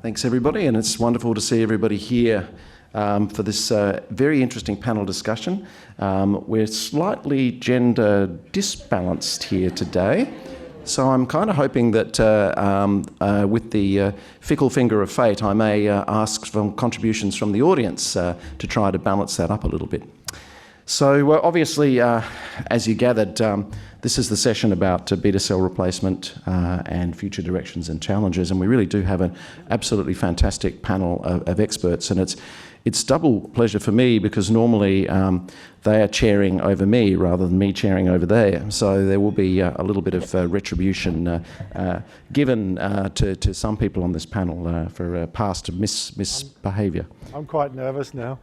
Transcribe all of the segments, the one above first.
Thanks everybody, and it's wonderful to see everybody here for this very interesting panel discussion. We're slightly gender disbalanced here today, so I'm kind of hoping that with the fickle finger of fate, I may ask for contributions from the audience to try to balance that up a little bit. So obviously, as you gathered, this is the session about beta cell replacement and future directions and challenges, and we really do have an absolutely fantastic panel of experts, and it's double pleasure for me because normally they are chairing over me rather than me chairing over there, so there will be a little bit of retribution given to some people on this panel for past misbehaviour. I'm quite nervous now.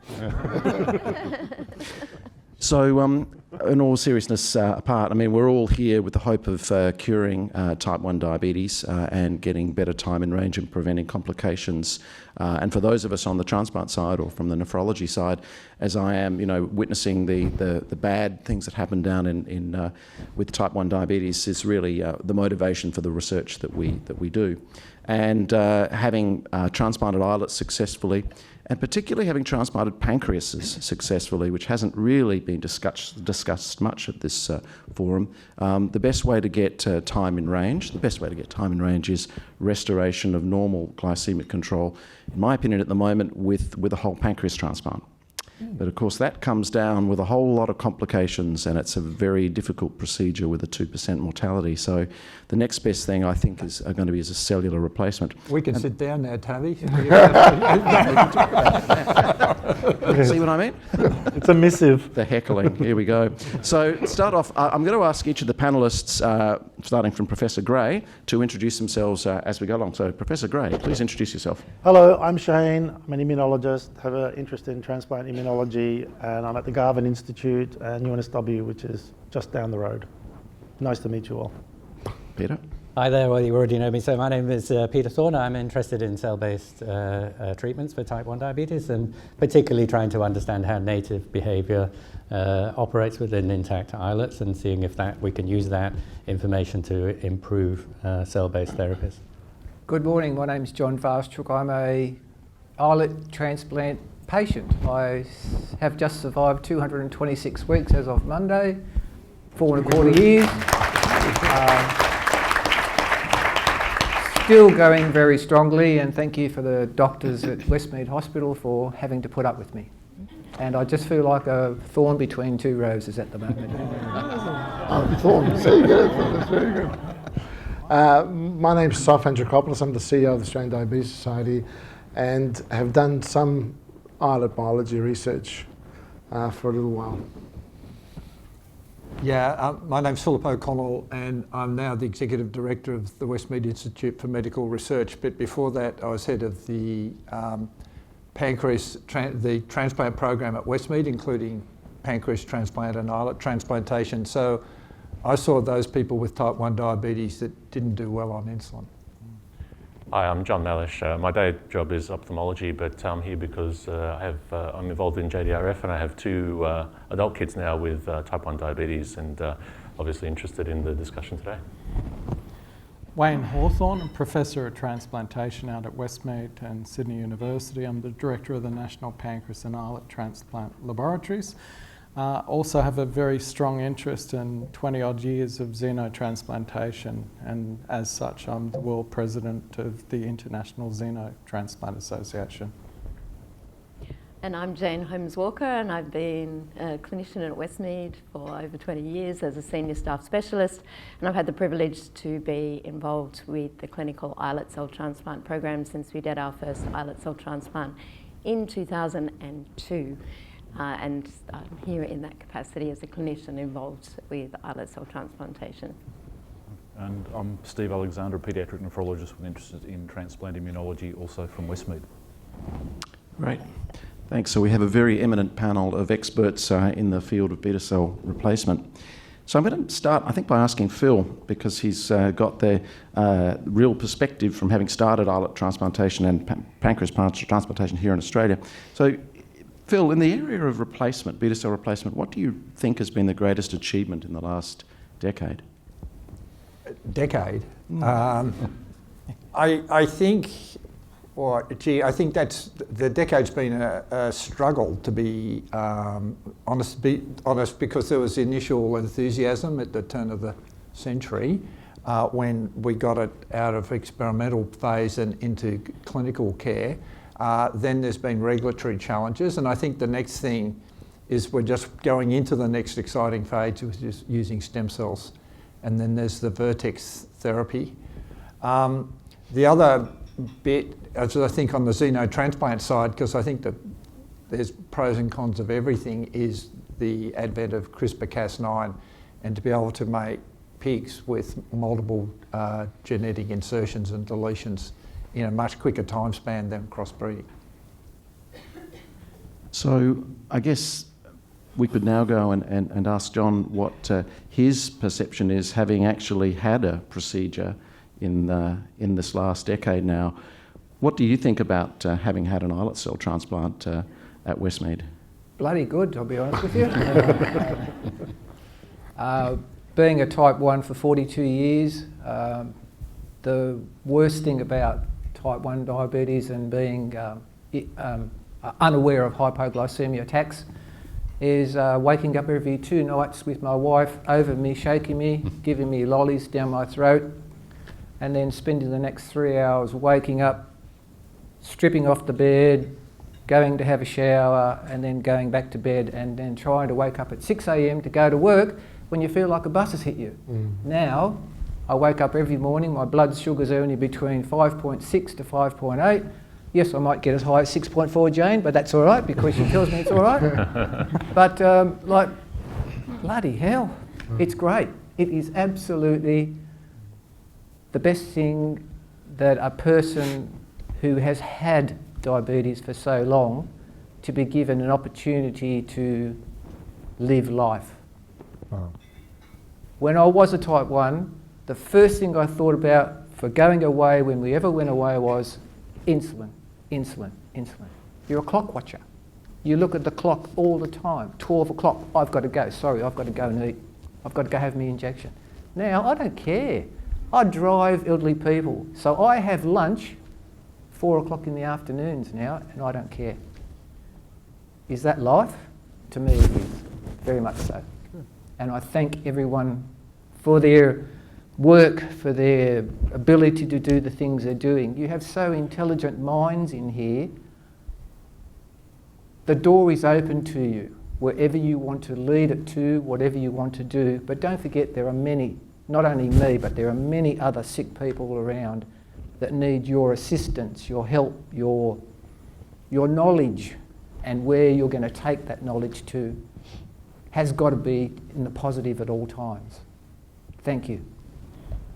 So, in all seriousness apart, I mean, we're all here with the hope of curing type 1 diabetes and getting better time in range and preventing complications. And for those of us on the transplant side or from the nephrology side, as I am, witnessing the bad things that happen down in with type 1 diabetes is really the motivation for the research that we do. And having transplanted islets successfully, and particularly having transplanted pancreases successfully, which hasn't really been discussed much at this forum, the best way to get time in range is restoration of normal glycemic control, in my opinion at the moment, with a whole pancreas transplant. But of course that comes down with a whole lot of complications, and it's a very difficult procedure with a 2% mortality. So the next best thing I think is going to be a cellular replacement. We can sit down now, Tavi. See what I mean? It's a missive. The heckling. Here we go. So to start off, I'm going to ask each of the panellists, starting from Professor Gray, to introduce themselves as we go along. So Professor Gray, please introduce yourself. Hello, I'm Shane. I'm an immunologist, have an interest in transplant immunology, and I'm at the Garvan Institute and UNSW, which is just down the road. Nice to meet you all. Peter? Hi there, well you already know me. So my name is Peter Thorn. I'm interested in cell-based treatments for type 1 diabetes, and particularly trying to understand how native behaviour operates within intact islets and seeing if we can use that information to improve cell-based therapies. Good morning, my name's John Waszczuk. I'm a islet transplant patient. I have just survived 226 weeks as of Monday, 4.25 years. Still going very strongly, and thank you for the doctors at Westmead Hospital for having to put up with me. And I just feel like a thorn between two roses at the moment. Thorn, there you go, that's very good. My name's Prof. Andrikopoulos. I'm the CEO of the Australian Diabetes Society and have done some islet biology research for a little while. Yeah, my name's Philip O'Connell, and I'm now the Executive Director of the Westmead Institute for Medical Research. But before that, I was head of the the transplant program at Westmead, including pancreas transplant and islet transplantation. So I saw those people with type 1 diabetes that didn't do well on insulin. Hi, I'm John Mellish. My day job is ophthalmology, but I'm here because I'm involved in JDRF, and I have two adult kids now with type 1 diabetes, and obviously interested in the discussion today. Wayne Hawthorne, Professor of Transplantation out at Westmead and Sydney University. I'm the Director of the National Pancreas and Islet Transplant Laboratories. Also have a very strong interest in 20-odd years of xenotransplantation, and as such I'm the World President of the International Xenotransplant Association. And I'm Jane Holmes-Walker, and I've been a clinician at Westmead for over 20 years as a senior staff specialist, and I've had the privilege to be involved with the clinical islet cell transplant program since we did our first islet cell transplant in 2002. And I'm here in that capacity as a clinician involved with islet cell transplantation. And I'm Steve Alexander, a paediatric nephrologist with interest in transplant immunology, also from Westmead. Great. Thanks. So we have a very eminent panel of experts in the field of beta cell replacement. So I'm going to start, I think, by asking Phil, because he's got the real perspective from having started islet transplantation and pancreas transplantation here in Australia. So Phil, in the area of replacement, beta cell replacement, what do you think has been the greatest achievement in the last decade? Decade? I think Well, gee, I think the decade's been a struggle, to be honest, because there was initial enthusiasm at the turn of the century when we got it out of experimental phase and into clinical care. Then there's been regulatory challenges, and I think the next thing is we're just going into the next exciting phase, which is using stem cells. And then there's the vertex therapy. The other bit, as I think on the xenotransplant side, because I think that there's pros and cons of everything, is the advent of CRISPR-Cas9, and to be able to make pigs with multiple genetic insertions and deletions in a much quicker time span than crossbreeding. So I guess we could now go and ask John what his perception is, having actually had a procedure in this last decade now. What do you think about having had an islet cell transplant at Westmead? Bloody good, I'll be honest with you. Being a type 1 for 42 years, the worst thing about type 1 diabetes and being unaware of hypoglycemia attacks is waking up every 2 nights with my wife over me, shaking me, giving me lollies down my throat, and then spending the next 3 hours waking up, stripping off the bed, going to have a shower, and then going back to bed, and then trying to wake up at 6 a.m. to go to work when you feel like a bus has hit you. Now, I wake up every morning, my blood sugar's only between 5.6 to 5.8. Yes, I might get as high as 6.4, Jane, but that's all right because she tells me it's all right. But like, bloody hell, it's great. It is absolutely the best thing that a person who has had diabetes for so long to be given an opportunity to live life. Wow. When I was a type 1, the first thing I thought about for going away when we ever went away was insulin, insulin, insulin. You're a clock watcher. You look at the clock all the time. 12 o'clock, I've got to go. Sorry, I've got to go and eat. I've got to go have my injection. Now, I don't care. I drive elderly people. So I have lunch 4 o'clock in the afternoons now, and I don't care. Is that life? To me, it is. Very much so. And I thank everyone for their work, for their ability to do the things they're doing. You have so intelligent minds in here. The door is open to you, wherever you want to lead it to, whatever you want to do. But don't forget, there are many, not only me, but there are many other sick people around that need your assistance, your help, your knowledge, and where you're going to take that knowledge to has got to be in the positive at all times. Thank you.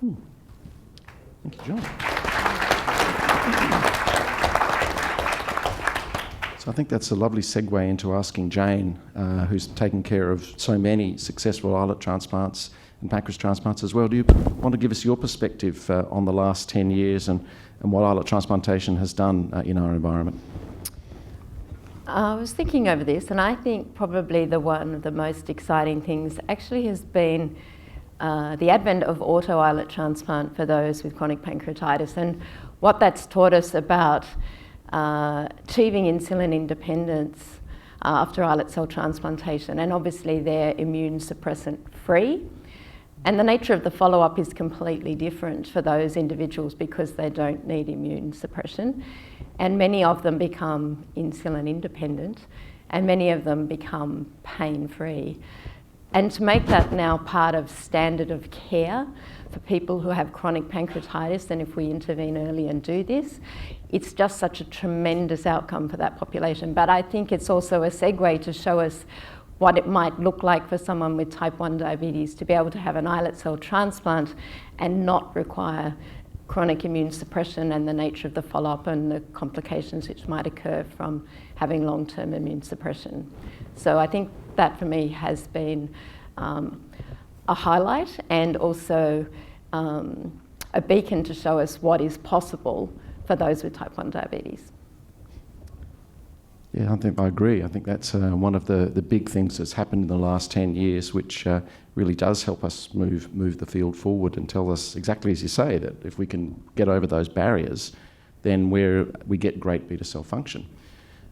Thank you, John. So I think that's a lovely segue into asking Jane, who's taken care of so many successful islet transplants and pancreas transplants as well. Do you want to give us your perspective on the last 10 years and what islet transplantation has done in our environment? I was thinking over this, and I think probably one of the most exciting things actually has been the advent of auto islet transplant for those with chronic pancreatitis, and what that's taught us about achieving insulin independence after islet cell transplantation, and obviously they're immune suppressant free. And the nature of the follow-up is completely different for those individuals because they don't need immune suppression. And many of them become insulin independent, and many of them become pain-free. And to make that now part of standard of care for people who have chronic pancreatitis, and if we intervene early and do this, it's just such a tremendous outcome for that population. But I think it's also a segue to show us what it might look like for someone with type 1 diabetes to be able to have an islet cell transplant and not require chronic immune suppression, and the nature of the follow-up and the complications which might occur from having long-term immune suppression. So I think that for me has been a highlight, and also a beacon to show us what is possible for those with type 1 diabetes. Yeah, I think I agree. I think that's one of the big things that's happened in the last 10 years, which really does help us move the field forward and tell us exactly as you say, that if we can get over those barriers, then we get great beta cell function.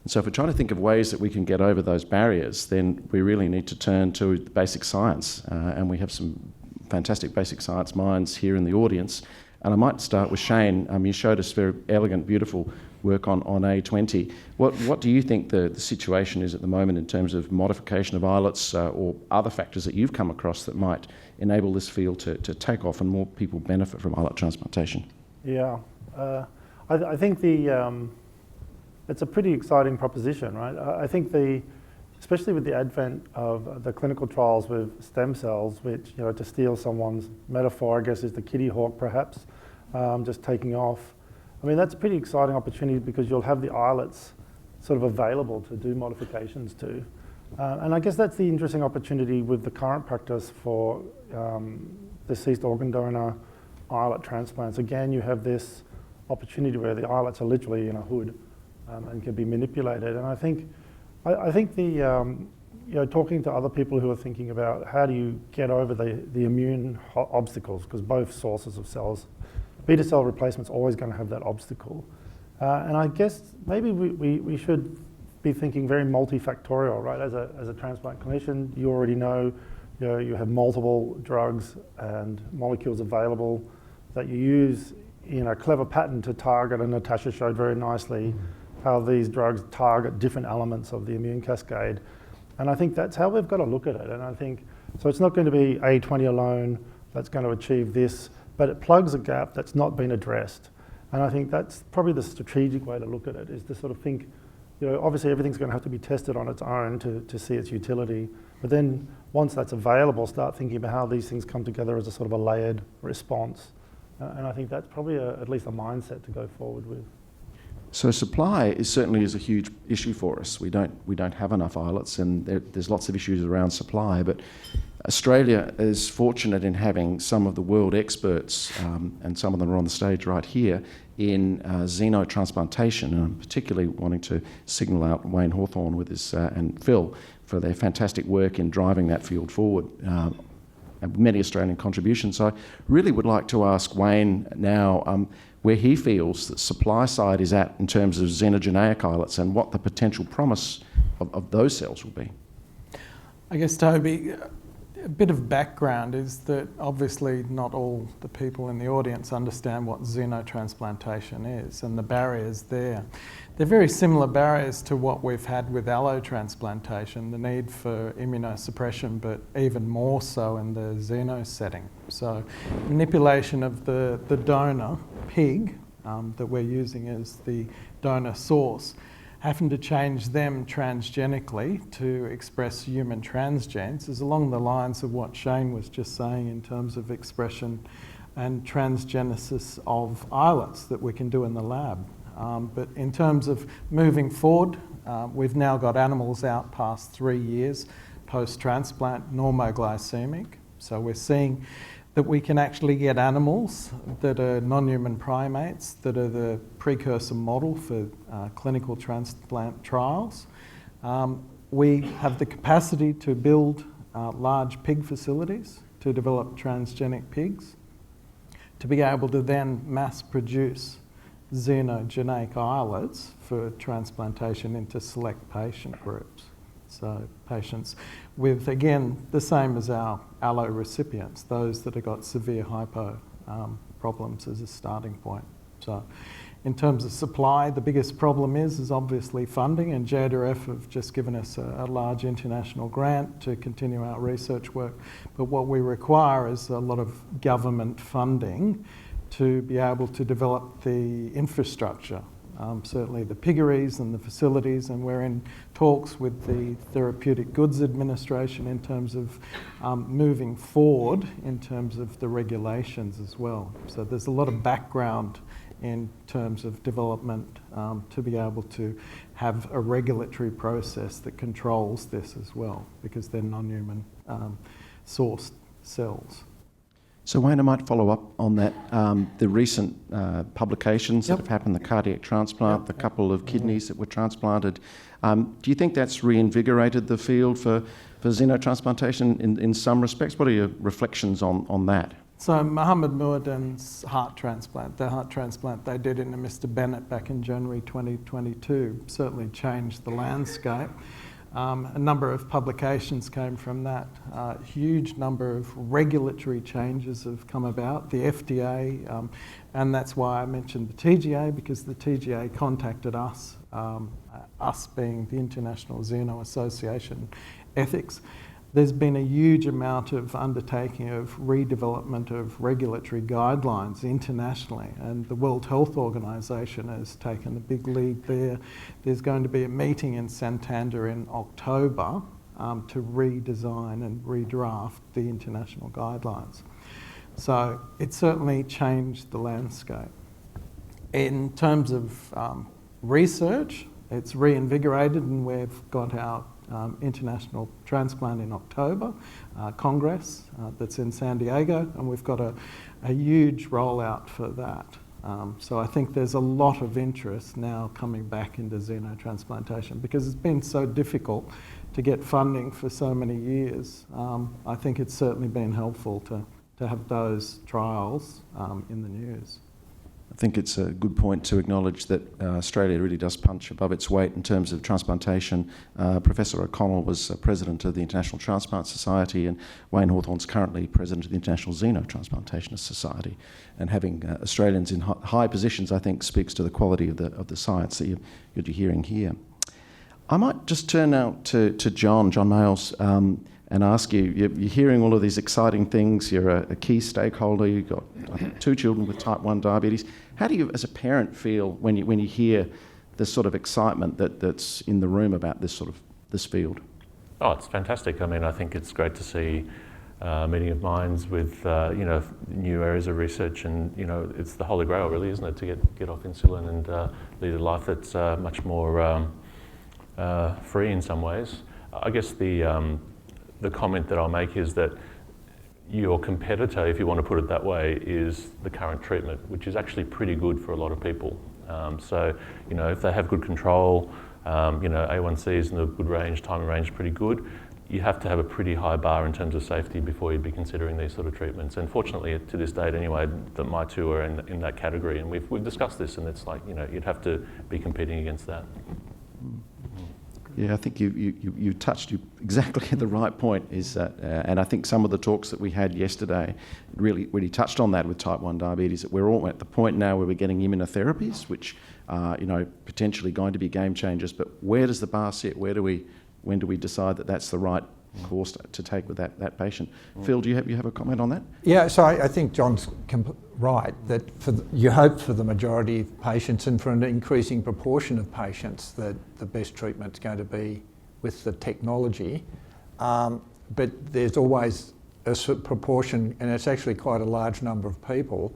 And so if we're trying to think of ways that we can get over those barriers, then we really need to turn to the basic science. And we have some fantastic basic science minds here in the audience. And I might start with Shane. You showed us very elegant, beautiful work on A20. What do you think the situation is at the moment in terms of modification of islets or other factors that you've come across that might enable this field to take off and more people benefit from islet transplantation? Yeah, I think it's a pretty exciting proposition, right? I think especially with the advent of the clinical trials with stem cells, which, to steal someone's metaphor, I guess, is the kitty hawk perhaps, just taking off. I mean, that's a pretty exciting opportunity because you'll have the islets sort of available to do modifications to. And I guess that's the interesting opportunity with the current practice for deceased organ donor islet transplants. Again, you have this opportunity where the islets are literally in a hood and can be manipulated. And I think talking to other people who are thinking about how do you get over the immune obstacles, because both sources of cells, beta cell replacement's always going to have that obstacle. And I guess maybe we should be thinking very multifactorial, right? As a transplant clinician, you already know, you have multiple drugs and molecules available that you use in a clever pattern to target, and Natasha showed very nicely how these drugs target different elements of the immune cascade. And I think that's how we've got to look at it. And I think, so it's not going to be A20 alone that's going to achieve this, but it plugs a gap that's not been addressed. And I think that's probably the strategic way to look at it, is to sort of think, obviously everything's going to have to be tested on its own to see its utility. But then once that's available, start thinking about how these things come together as a sort of a layered response. And I think that's probably at least a mindset to go forward with. So supply certainly is a huge issue for us. We don't have enough islets, and there's lots of issues around supply. But Australia is fortunate in having some of the world experts, and some of them are on the stage right here, in xenotransplantation. And I'm particularly wanting to signal out Wayne Hawthorne with his and Phil for their fantastic work in driving that field forward. And many Australian contributions. So I really would like to ask Wayne now where he feels that supply side is at in terms of xenogeneic islets and what the potential promise of those cells will be. I guess, Toby, a bit of background is that obviously not all the people in the audience understand what xenotransplantation is and the barriers there. They're very similar barriers to what we've had with allotransplantation, the need for immunosuppression, but even more so in the xeno setting. So manipulation of the donor pig that we're using as the donor source, having to change them transgenically to express human transgenes is along the lines of what Shane was just saying in terms of expression and transgenesis of islets that we can do in the lab. But in terms of moving forward, we've now got animals out past 3 years post-transplant normoglycemic. So we're seeing that we can actually get animals that are non-human primates that are the precursor model for clinical transplant trials. We have the capacity to build large pig facilities to develop transgenic pigs, to be able to then mass produce xenogeneic islets for transplantation into select patient groups. So patients with, again, the same as our allo recipients, those that have got severe hypo problems as a starting point. So in terms of supply, the biggest problem is obviously funding, and JDRF have just given us a large international grant to continue our research work. But what we require is a lot of government funding to be able to develop the infrastructure, certainly the piggeries and the facilities, and we're in talks with the Therapeutic Goods Administration in terms of moving forward in terms of the regulations as well. So there's a lot of background in terms of development to be able to have a regulatory process that controls this as well, because they're non-human sourced cells. So Wayne, I might follow up on that. The recent publications that have happened, the cardiac transplant, the couple of kidneys that were transplanted. Do you think that's reinvigorated the field for xenotransplantation in some respects? What are your reflections on that? So Mohammed Muadin's heart transplant, the heart transplant they did into Mr. Bennett back in January 2022 certainly changed the landscape. A number of publications came from that. A huge number of regulatory changes have come about. The FDA, and that's why I mentioned the TGA, because the TGA contacted us, us being the International Xeno Association Ethics. There's been a huge amount of undertaking of redevelopment of regulatory guidelines internationally, and the World Health Organization has taken a big lead there. There's going to be a meeting in Santander in October to redesign and redraft the international guidelines. So it certainly changed the landscape. In terms of research, it's reinvigorated, and we've got our International Transplant in October Congress that's in San Diego, and we've got a huge rollout for that. So I think there's a lot of interest now coming back into xenotransplantation because it's been so difficult to get funding for so many years. I think it's certainly been helpful to have those trials in the news. I think it's a good point to acknowledge that Australia really does punch above its weight in terms of transplantation. Professor O'Connell was president of the International Transplant Society, and Wayne Hawthorne's currently president of the International Xenotransplantationist Society. And having Australians in high positions, I think, speaks to the quality of the science that you're hearing here. I might just turn now to John Mayles, and ask you, you're hearing all of these exciting things, you're a key stakeholder, you've got, I think, 2 children with type 1 diabetes. How do you, as a parent, feel when you hear this sort of excitement that's in the room about this field? Oh, it's fantastic. I mean, I think it's great to see meeting of minds with, new areas of research, and, it's the holy grail, really, isn't it, to get off insulin and lead a life that's much more free in some ways. I guess the comment that I'll make is that your competitor, if you want to put it that way, is the current treatment, which is actually pretty good for a lot of people. So, if they have good control, A1Cs in a good range, time in range is pretty good, you have to have a pretty high bar in terms of safety before you'd be considering these sort of treatments. And fortunately, to this date anyway, that my two are in that category, and we've discussed this, and it's like, you'd have to be competing against that. Yeah, I think you touched exactly at the right point, and I think some of the talks that we had yesterday really touched on that with type 1 diabetes, that we're all at the point now where we're getting immunotherapies, which are potentially going to be game changers, but where does the bar sit? When do we decide that that's the right course to take with that patient? Phil, do you have a comment on that? Yeah, so I think John's right, that you hope for the majority of patients and for an increasing proportion of patients that the best treatment's going to be with the technology. But there's always a proportion, and it's actually quite a large number of people,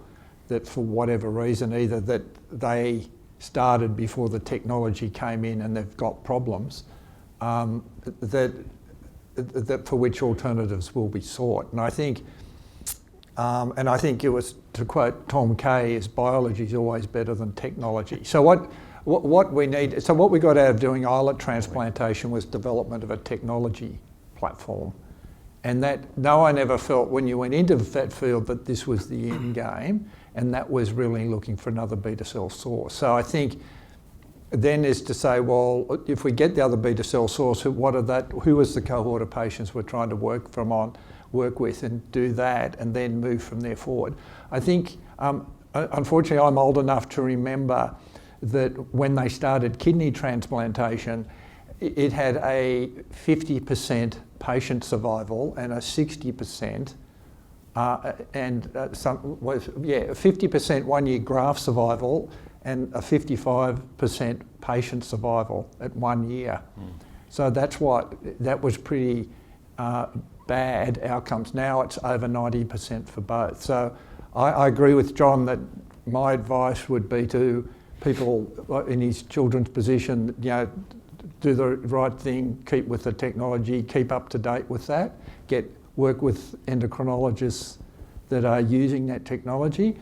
that for whatever reason, either that they started before the technology came in and they've got problems, that for which alternatives will be sought. And I think it was, to quote Tom Kay, is biology is always better than technology. So what we need, so what we got out of doing islet transplantation was development of a technology platform. And that no one ever felt when you went into that field that this was the end game, and that was really looking for another beta cell source. So I think then is to say, well, if we get the other beta cell source, who was the cohort of patients we're trying to work with and do that, and then move from there forward. I think, unfortunately, I'm old enough to remember that when they started kidney transplantation, it had a 50% patient survival and a 60% 50% 1 year graft survival and a 55% patient survival at 1 year. So that was pretty bad outcomes. Now it's over 90% for both. So I agree with John that my advice would be to people in his children's position, do the right thing, keep with the technology, keep up to date with that, work with endocrinologists that are using that technology.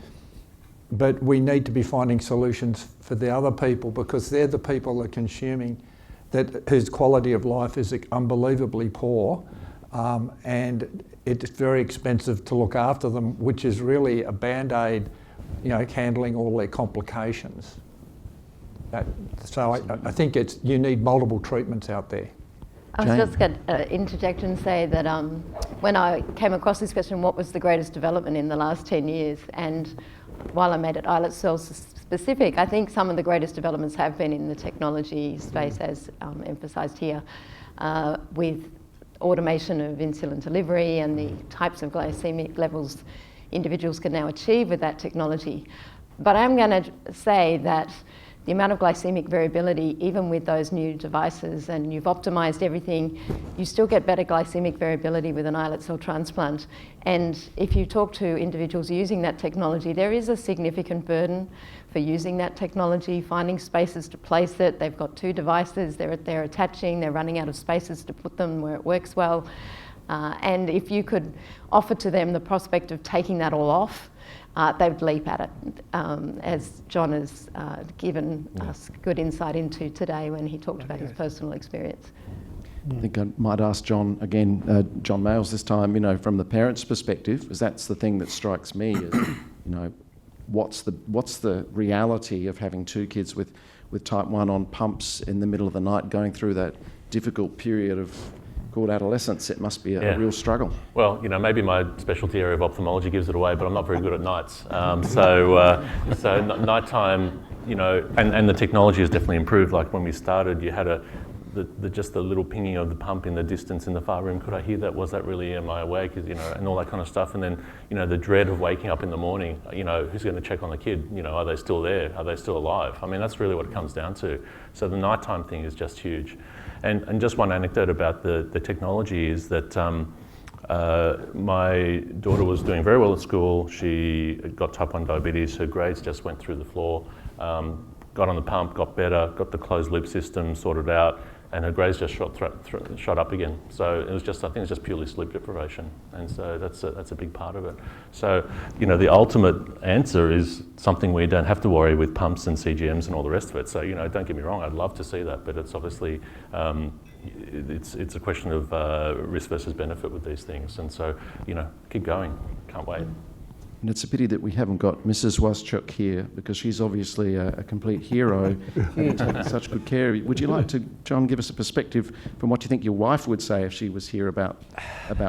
But we need to be finding solutions for the other people, because they're the people that are consuming whose quality of life is unbelievably poor. And it's very expensive to look after them, which is really a band-aid, handling all their complications. So I think you need multiple treatments out there. I was just going to interject and say that when I came across this question, what was the greatest development in the last 10 years? And while I made it islet cell specific, I think some of the greatest developments have been in the technology space, as emphasised here, with automation of insulin delivery and the types of glycemic levels individuals can now achieve with that technology. But I'm going to say that the amount of glycemic variability, even with those new devices, and you've optimised everything, you still get better glycemic variability with an islet cell transplant. And if you talk to individuals using that technology, there is a significant burden for using that technology, finding spaces to place it. They've got 2 devices, they're attaching, they're running out of spaces to put them where it works well. And if you could offer to them the prospect of taking that all off, they would leap at it, as John has given us good insight into today when he talked about his personal experience. I think I might ask John again, John Males this time, from the parent's perspective, because that's the thing that strikes me is, what's the reality of having 2 kids with type 1 on pumps in the middle of the night going through that difficult period of called adolescence? It must be a real struggle. Well, maybe my specialty area of ophthalmology gives it away, but I'm not very good at nights. So nighttime, and the technology has definitely improved. Like when we started, you had just the little pinging of the pump in the distance in the far room. Could I hear that? Was that really, am I awake? And all that kind of stuff. And then, the dread of waking up in the morning, who's going to check on the kid? Are they still there? Are they still alive? I mean, that's really what it comes down to. So the nighttime thing is just huge. And just one anecdote about the technology is that my daughter was doing very well at school. She got type 1 diabetes. Her grades just went through the floor. Got on the pump, got better, got the closed loop system sorted out, and her grades just shot up again. So I think it was just purely sleep deprivation, and so that's a big part of it. So the ultimate answer is something where you don't have to worry with pumps and CGMs and all the rest of it. So don't get me wrong, I'd love to see that, but it's obviously it's a question of risk versus benefit with these things, and so keep going, can't wait. And it's a pity that we haven't got Mrs. Waszczuk here, because she's obviously a complete hero and taking such good care. Would you like to, John, give us a perspective from what you think your wife would say if she was here about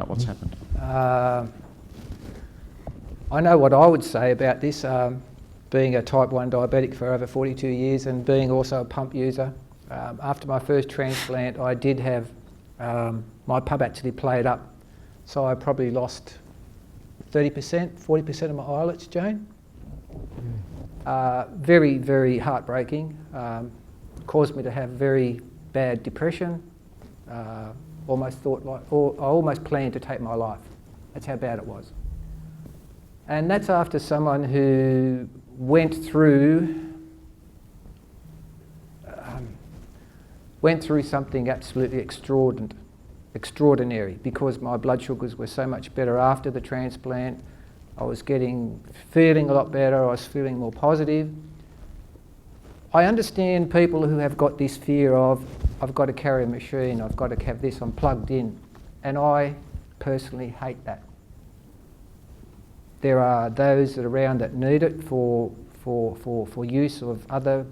what's happened? I know what I would say about this, being a type 1 diabetic for over 42 years and being also a pump user. After my first transplant, I did have my pump actually played up, so I probably lost 30%, 40% of my islets, Jane. Very, very heartbreaking. Caused me to have very bad depression. I almost planned to take my life. That's how bad it was. And that's after someone who went through something absolutely extraordinary, because my blood sugars were so much better after the transplant. I was feeling a lot better, I was feeling more positive. I understand people who have got this fear of, I've got to carry a machine, I've got to have this, I'm plugged in, and I personally hate that. There are those that are around that need it for use of other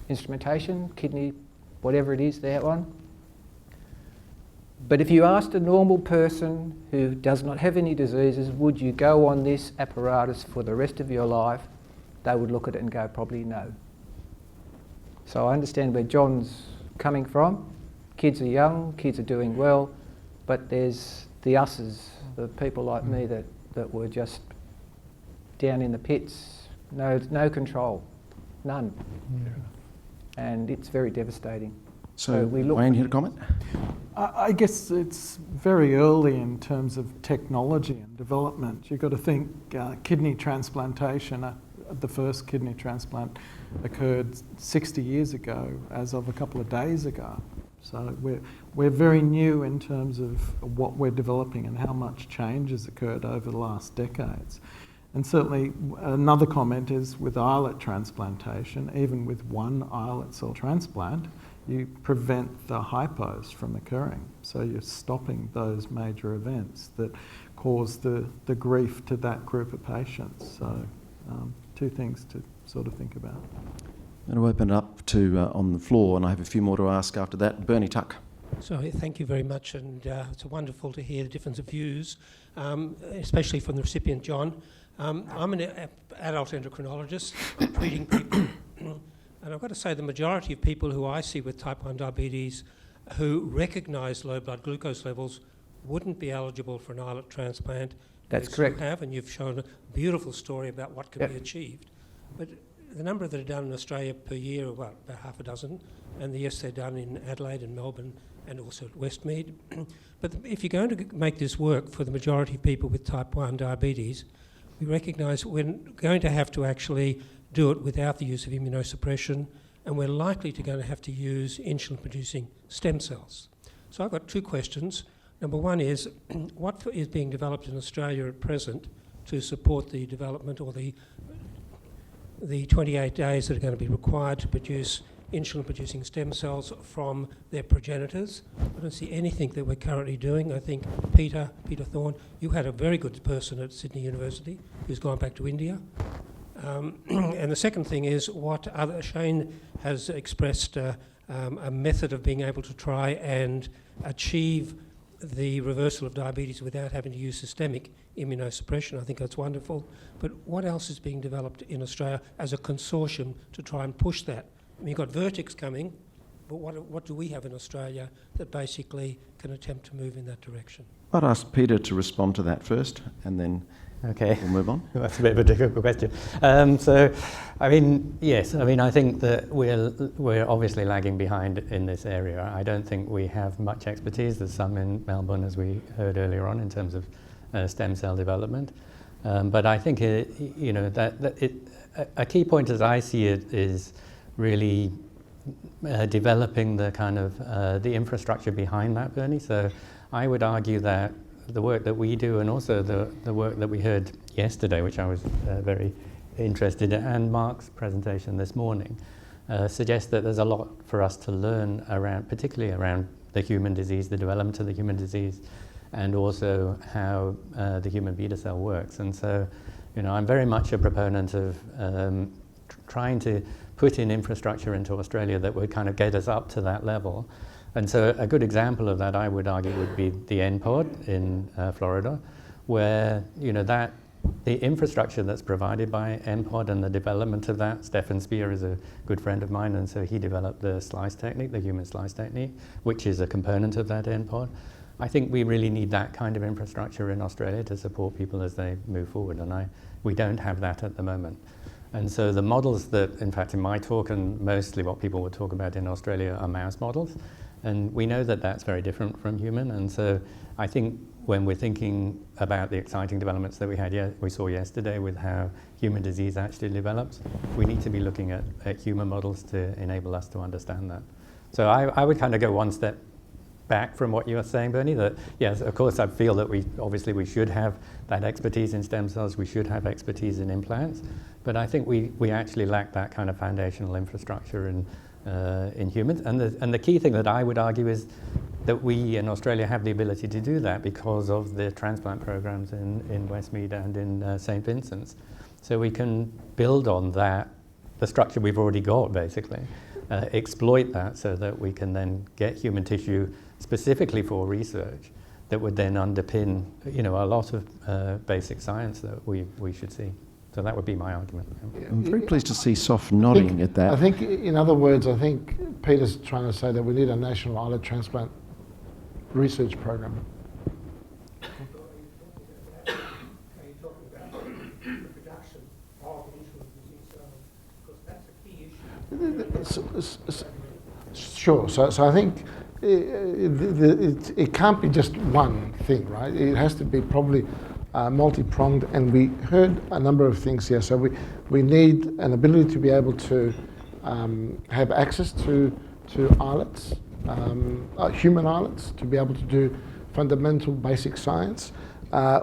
instrumentation, kidney, whatever it is, that one. But if you asked a normal person who does not have any diseases, would you go on this apparatus for the rest of your life, they would look at it and go, probably no. So I understand where John's coming from. Kids are young, kids are doing well, but there's the us's, the people like me that were just down in the pits, no control, none. Yeah. And it's very devastating. So Wayne, you had a comment? I guess it's very early in terms of technology and development. You've got to think kidney transplantation, the first kidney transplant occurred 60 years ago as of a couple of days ago. So we're very new in terms of what we're developing and how much change has occurred over the last decades. And certainly another comment is with islet transplantation, even with one islet cell transplant, you prevent the hypos from occurring. So you're stopping those major events that cause the grief to that group of patients. So two things to sort of think about. I'm going to open it up to on the floor, and I have a few more to ask after that. Bernie Tuck. So thank you very much, and it's wonderful to hear the difference of views, especially from the recipient, John. I'm an adult endocrinologist treating people, and I've got to say the majority of people who I see with type 1 diabetes who recognise low blood glucose levels wouldn't be eligible for an islet transplant. That's They correct. still have, and you've shown a beautiful story about what can be achieved. But the number that are done in Australia per year are about half a dozen, and yes, they're done in Adelaide and Melbourne and also at Westmead. But if you're going to make this work for the majority of people with type 1 diabetes, we recognise we're going to have to actually do it without the use of immunosuppression, and we're likely to going to have to use insulin-producing stem cells. So I've got two questions. Number one is, what is being developed in Australia at present to support the development or the 28 days that are going to be required to produce insulin-producing stem cells from their progenitors? I don't see anything that we're currently doing. I think Peter Thorn, you had a very good person at Sydney University who's gone back to India. And the second thing is Shane has expressed a method of being able to try and achieve the reversal of diabetes without having to use systemic immunosuppression. I think that's wonderful. But what else is being developed in Australia as a consortium to try and push that? I mean, you've got Vertex coming, but what do we have in Australia that basically can attempt to move in that direction? I'd ask Peter to respond to that first, and then Okay. we'll move on. That's a bit of a difficult question. So, I mean, yes, I mean, I think that we're obviously lagging behind in this area. I don't think we have much expertise. There's some in Melbourne, as we heard earlier on, in terms of stem cell development. But I think, a key point as I see it is really developing the kind of the infrastructure behind that, Bernie. So I would argue that the work that we do and also the work that we heard yesterday, which I was very interested in, and Mark's presentation this morning, suggests that there's a lot for us to learn around, particularly around the human disease, the development of the human disease, and also how the human beta cell works. And so, I'm very much a proponent of trying to put in infrastructure into Australia that would kind of get us up to that level. And so a good example of that, I would argue, would be the NPOD in Florida, where the infrastructure that's provided by NPOD and the development of that. Stefan Speer is a good friend of mine, and so he developed the slice technique, the human slice technique, which is a component of that NPOD. I think we really need that kind of infrastructure in Australia to support people as they move forward, and we don't have that at the moment. And so the models that, in fact, in my talk and mostly what people would talk about in Australia are mouse models. And we know that that's very different from human. And so I think when we're thinking about the exciting developments that we saw yesterday with how human disease actually develops, we need to be looking at human models to enable us to understand that. So I would kind of go one step back from what you were saying, Bernie, that yes, of course, I feel that we should have that expertise in stem cells, we should have expertise in implants, but I think we actually lack that kind of foundational infrastructure in humans. And the key thing that I would argue is that we in Australia have the ability to do that because of the transplant programs in Westmead and in St. Vincent's. So we can build on that, the structure we've already got, basically, exploit that so that we can then get human tissue specifically for research that would then underpin, a lot of basic science that we should see. So that would be my argument. I'm very pleased to see Sof nodding at that. I think, in other words, I think Peter's trying to say that we need a national islet transplant research program. Are you talking about the production of insulin-producing cells? Because that's a key issue. Sure. So I think it can't be just one thing, right? It has to be probably multi-pronged, and we heard a number of things here. So we need an ability to be able to have access to islets, human islets, to be able to do fundamental basic science.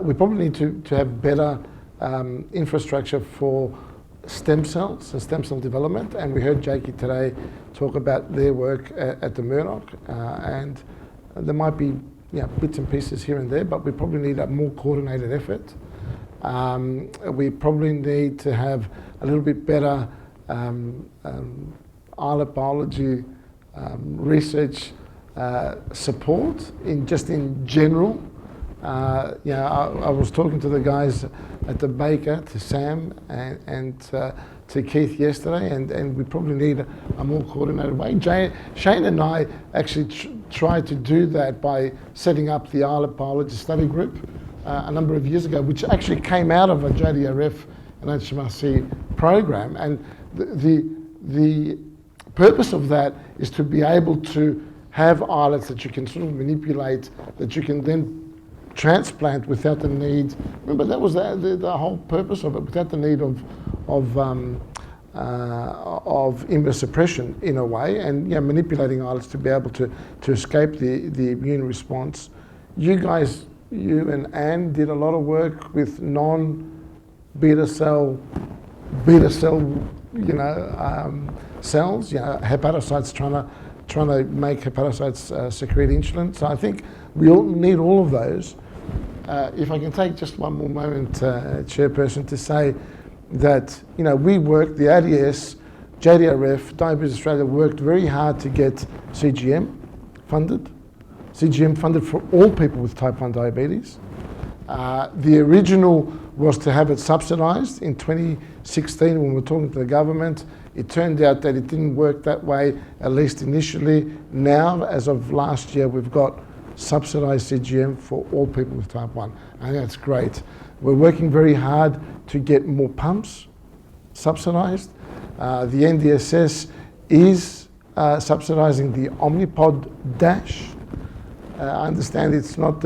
We probably need to have better infrastructure for stem cells and stem cell development, and we heard Jakey today talk about their work at the Murdoch, and there might be bits and pieces here and there, but we probably need a more coordinated effort. We probably need to have a little bit better islet biology research support in general. I was talking to the guys at the Baker, to Sam and to Keith yesterday, and we probably need a more coordinated way. Shane and I actually tried to do that by setting up the islet biology study group a number of years ago, which actually came out of a JDRF and HMRC program, and the purpose of that is to be able to have islets that you can sort of manipulate, that you can then transplant without the need. Remember, that was the whole purpose of it, without the need of immunosuppression in a way, and manipulating islets to be able to escape the immune response. You guys, you and Anne did a lot of work with non-beta cell, cells, hepatocytes, trying to make hepatocytes secrete insulin. So I think we all need all of those. If I can take just one more moment, Chairperson, to say that we worked, the ADS, JDRF, Diabetes Australia worked very hard to get CGM funded. CGM funded for all people with type 1 diabetes. The original was to have it subsidised in 2016 when we were talking to the government. It turned out that it didn't work that way, at least initially. Now, as of last year, we've got subsidised CGM for all people with type 1. I think that's great. We're working very hard to get more pumps subsidised. The NDSS is subsidising the Omnipod Dash. I understand it's not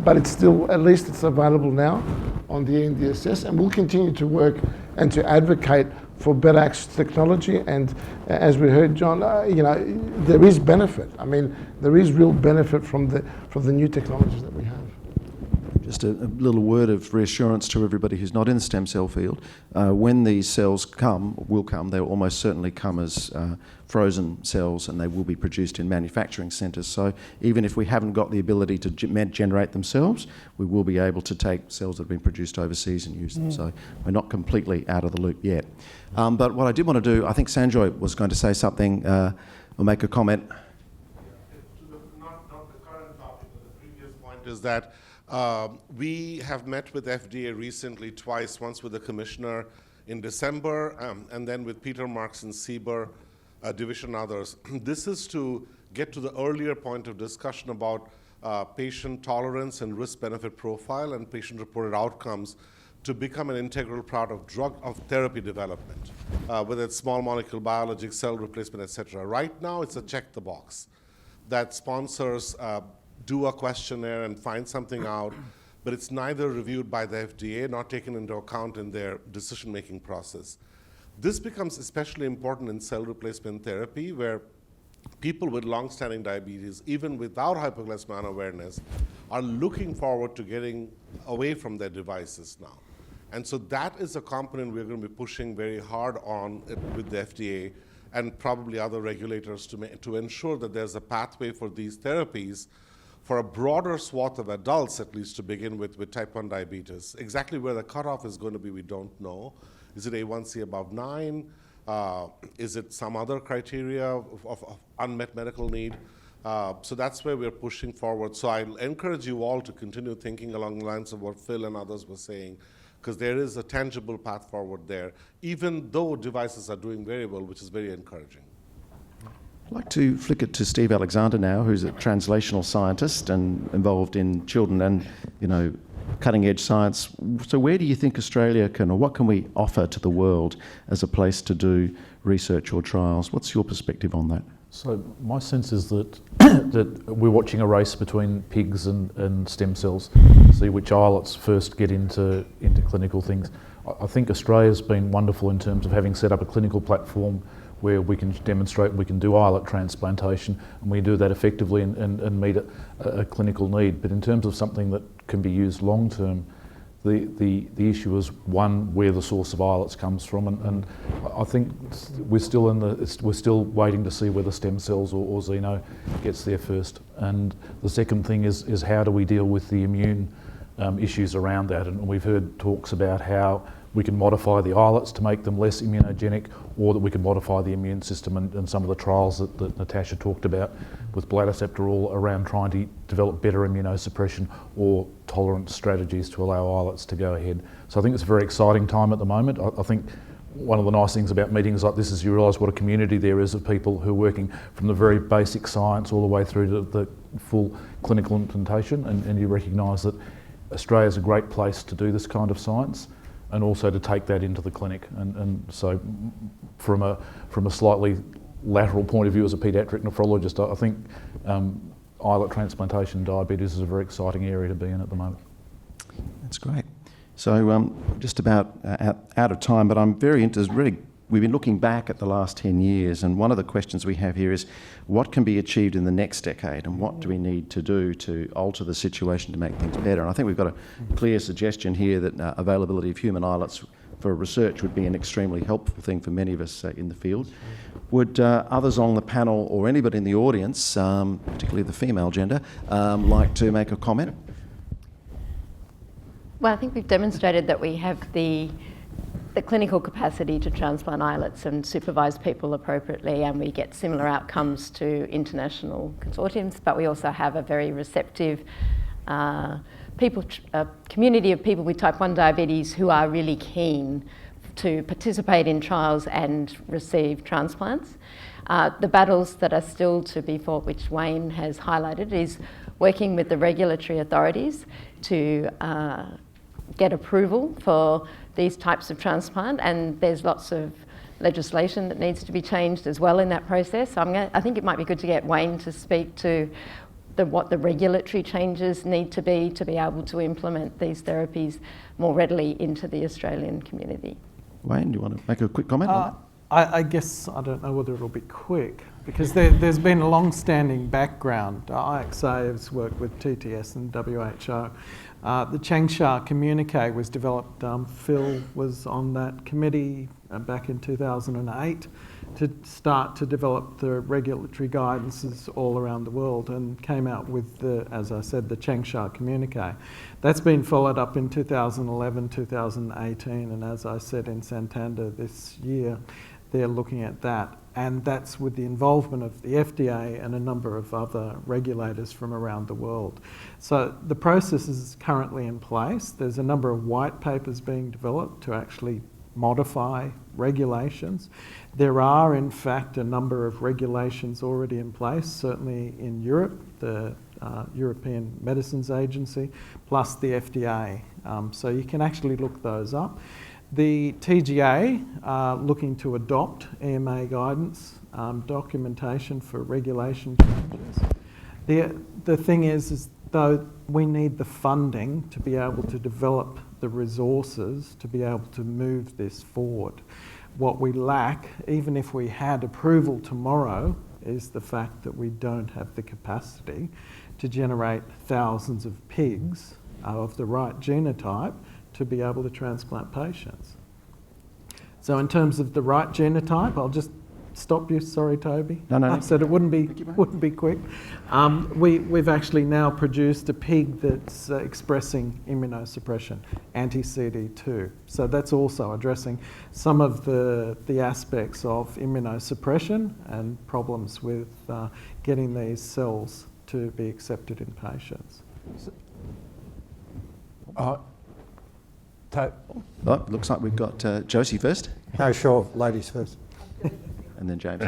but it's still, at least it's available now on the NDSS, and we'll continue to work and to advocate for better access to technology. And as we heard, John, there is benefit. I mean, there is real benefit from the new technologies that we have. Just a little word of reassurance to everybody who's not in the stem cell field. When these cells will come, they'll almost certainly come as frozen cells, and they will be produced in manufacturing centres. So even if we haven't got the ability to generate themselves, we will be able to take cells that have been produced overseas and use them. So we're not completely out of the loop yet. But what I did want to do, I think Sanjoy was going to say something or make a comment. Not the current topic, but the previous point is that we have met with FDA recently twice, once with the Commissioner in December, and then with Peter Marks and Sieber, Division others. This is to get to the earlier point of discussion about patient tolerance and risk-benefit profile and patient-reported outcomes to become an integral part of therapy development, whether it's small molecule biologics, cell replacement, etc. Right now, it's a check the box that sponsors do a questionnaire and find something out, but it's neither reviewed by the FDA nor taken into account in their decision-making process. This becomes especially important in cell replacement therapy, where people with long-standing diabetes, even without hypoglycemia awareness, are looking forward to getting away from their devices now. And so that is a component we're going to be pushing very hard on with the FDA and probably other regulators to ensure that there's a pathway for these therapies for a broader swath of adults, at least to begin with type 1 diabetes. Exactly where the cutoff is going to be, we don't know. Is it A1C above 9? Is it some other criteria of unmet medical need? So that's where we're pushing forward. So I encourage you all to continue thinking along the lines of what Phil and others were saying, because there is a tangible path forward there, even though devices are doing very well, which is very encouraging. I'd like to flick it to Steve Alexander now, who's a translational scientist and involved in children and, cutting-edge science. So where do you think Australia can, or what can we offer to the world as a place to do research or trials? What's your perspective on that? So my sense is that that we're watching a race between pigs and stem cells, see which islets first get into clinical things. I think Australia's been wonderful in terms of having set up a clinical platform where we can demonstrate we can do islet transplantation, and we do that effectively and meet a clinical need. But in terms of something that can be used long term, The issue is, one, where the source of islets comes from, and I think we're still waiting to see whether stem cells or xeno gets there first. And the second thing is how do we deal with the immune issues around that? And we've heard talks about how we can modify the islets to make them less immunogenic, or that we can modify the immune system, and some of the trials that Natasha talked about with bladdercept are all around trying to develop better immunosuppression or tolerance strategies to allow islets to go ahead. So I think it's a very exciting time at the moment. I think one of the nice things about meetings like this is you realise what a community there is of people who are working from the very basic science all the way through to the full clinical implementation, and you recognise that Australia's a great place to do this kind of science, and also to take that into the clinic. And so from a slightly lateral point of view as a paediatric nephrologist, I think islet transplantation and diabetes is a very exciting area to be in at the moment. That's great. So just about out of time, but I'm very interested. Really, we've been looking back at the last 10 years, and one of the questions we have here is what can be achieved in the next decade, and what do we need to do to alter the situation to make things better? And I think we've got a clear suggestion here that availability of human islets for research would be an extremely helpful thing for many of us in the field. Would others on the panel or anybody in the audience, particularly the female gender, like to make a comment? Well, I think we've demonstrated that we have the clinical capacity to transplant islets and supervise people appropriately, and we get similar outcomes to international consortiums, but we also have a very receptive community of people with type 1 diabetes who are really keen to participate in trials and receive transplants. The battles that are still to be fought, which Wayne has highlighted, is working with the regulatory authorities to get approval for these types of transplant, and there's lots of legislation that needs to be changed as well in that process. So I think it might be good to get Wayne to speak to what the regulatory changes need to be able to implement these therapies more readily into the Australian community. Wayne, do you want to make a quick comment on that? I guess I don't know whether it'll be quick, because there's been a long-standing background. IXA has worked with TTS and WHO. The Changsha communique was developed. Phil was on that committee back in 2008 to start to develop the regulatory guidances all around the world, and came out with, as I said, the Changsha communique. That's been followed up in 2011, 2018, and as I said, in Santander this year, they're looking at that. And that's with the involvement of the FDA and a number of other regulators from around the world. So the process is currently in place. There's a number of white papers being developed to actually modify regulations. There are, in fact, a number of regulations already in place, certainly in Europe, the European Medicines Agency, plus the FDA. So you can actually look those up. The TGA are looking to adopt EMA guidance, documentation for regulation changes. The thing is though we need the funding to be able to develop the resources to be able to move this forward. What we lack, even if we had approval tomorrow, is the fact that we don't have the capacity to generate thousands of pigs of the right genotype to be able to transplant patients. So in terms of the right genotype, I'll just stop you, sorry Toby. No. I said it wouldn't be quick. We've actually now produced a pig that's expressing immunosuppression, anti-CD2. So that's also addressing some of the aspects of immunosuppression and problems with getting these cells to be accepted in patients. Looks like we've got Josie first. No, sure, ladies first. And then James.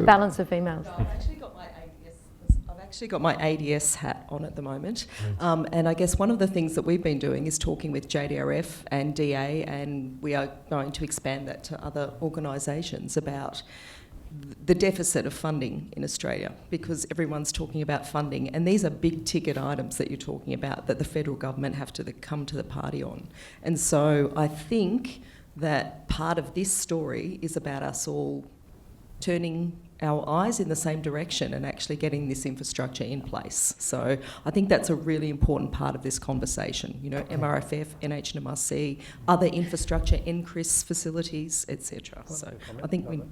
Balance of females. I've actually got my ADS hat on at the moment. And I guess one of the things that we've been doing is talking with JDRF and DA, and we are going to expand that to other organisations about the deficit of funding in Australia, because everyone's talking about funding, and these are big ticket items that you're talking about that the federal government have to come to the party on. And so I think that part of this story is about us all turning our eyes in the same direction and actually getting this infrastructure in place. So I think that's a really important part of this conversation. You know, MRFF, NHMRC, other infrastructure, NCRIS facilities, etc. So I think we...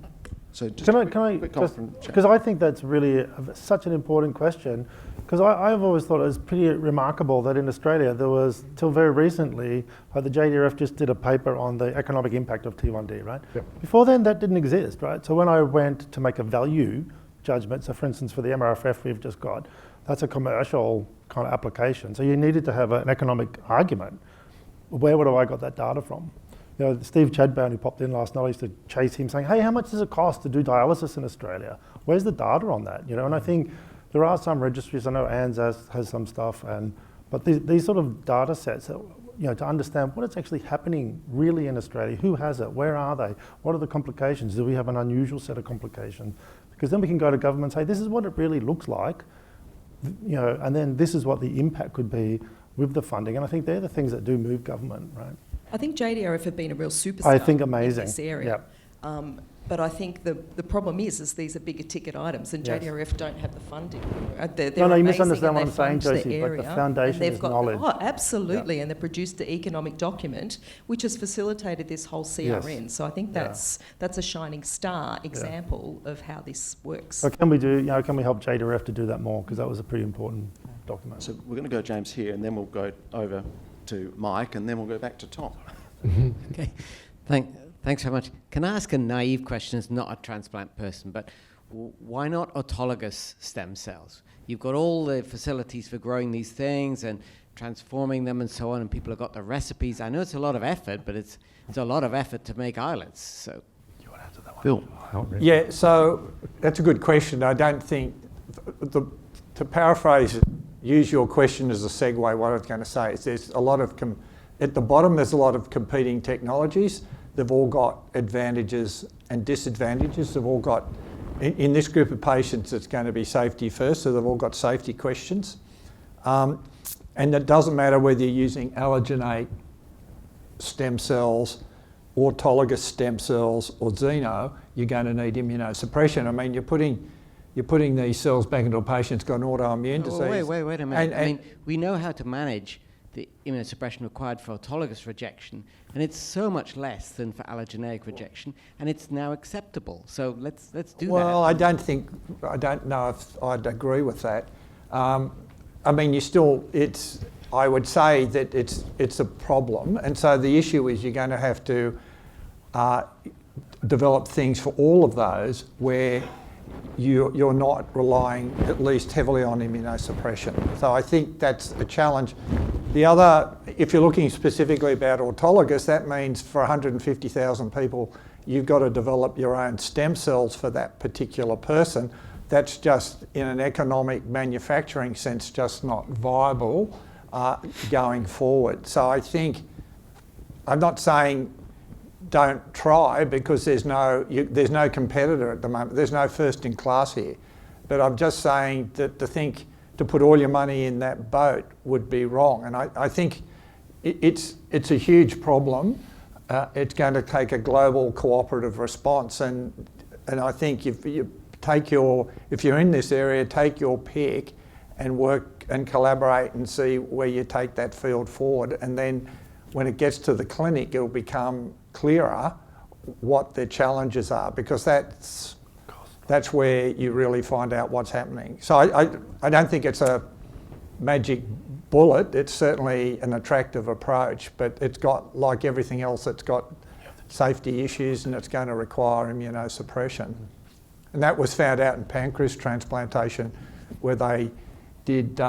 So just Can I because I think that's really such an important question, because I've always thought it was pretty remarkable that in Australia there was, till very recently, like the JDRF just did a paper on the economic impact of T1D, right? Yep. Before then that didn't exist, right? So when I went to make a value judgment, so for instance for the MRFF we've just got, that's a commercial kind of application. So you needed to have an economic argument. Where would I got that data from? You know, Steve Chadbourne, who popped in last night, I used to chase him saying, hey, how much does it cost to do dialysis in Australia? Where's the data on that? You know, and I think there are some registries, I know ANZAS has some stuff, but these sort of data sets, that, you know, to understand what is actually happening really in Australia, who has it, where are they, what are the complications, do we have an unusual set of complications? Because then we can go to government and say, this is what it really looks like, you know, and then this is what the impact could be with the funding. And I think they're the things that do move government, right? I think JDRF have been a real superstar I think amazing. in this area. Yep. But I think the problem is these are bigger ticket items, and Yes. JDRF don't have the funding. They're No, you amazing misunderstand and what they I'm saying, fund the Josie, but the area, foundation and they've is got, knowledge. Oh, absolutely, Yeah. and they produced the economic document, which has facilitated this whole CRN. So I think that's a shining star example of how this works. So can we help JDRF to do that more? Because that was a pretty important document. So we're going to go James here, and then we'll go over to Mike, and then we'll go back to Tom. Okay, thanks very much. Can I ask a naive question as not a transplant person, but why not autologous stem cells? You've got all the facilities for growing these things and transforming them and so on, and people have got the recipes. I know it's a lot of effort, but it's a lot of effort to make islets. So, you want to answer that one? Phil. Yeah, so that's a good question. I don't think, to paraphrase, use your question as a segue, what I was going to say is there's a lot of, at the bottom there's a lot of competing technologies. They've all got advantages and disadvantages. They've all got, in this group of patients, it's going to be safety first, so they've all got safety questions. And it doesn't matter whether you're using allogeneic stem cells, autologous stem cells, or xeno, you're going to need immunosuppression. I mean, you're putting these cells back into a patient who's got an autoimmune disease. Wait a minute. I mean, we know how to manage the immunosuppression required for autologous rejection, and it's so much less than for allogeneic rejection, and it's now acceptable. So let's do that. Well, I don't know if I'd agree with that. I mean, I would say that it's a problem, and so the issue is you're going to have to develop things for all of those where you're not relying at least heavily on immunosuppression. So I think that's a challenge. The other, if you're looking specifically about autologous, that means for 150,000 people, you've got to develop your own stem cells for that particular person. That's just, in an economic manufacturing sense, just not viable going forward. So I think, I'm not saying don't try, because there's no competitor at the moment. There's no first in class here. But I'm just saying that to put all your money in that boat would be wrong. And I think it's a huge problem. It's going to take a global cooperative response. And I think if you're in this area, take your pick and work and collaborate and see where you take that field forward. And then when it gets to the clinic, it'll become clearer what the challenges are, because that's where you really find out what's happening. So I don't think it's a magic bullet. It's certainly an attractive approach, but it's got, like everything else, it's got safety issues, and it's going to require immunosuppression. And that was found out in pancreas transplantation, where they did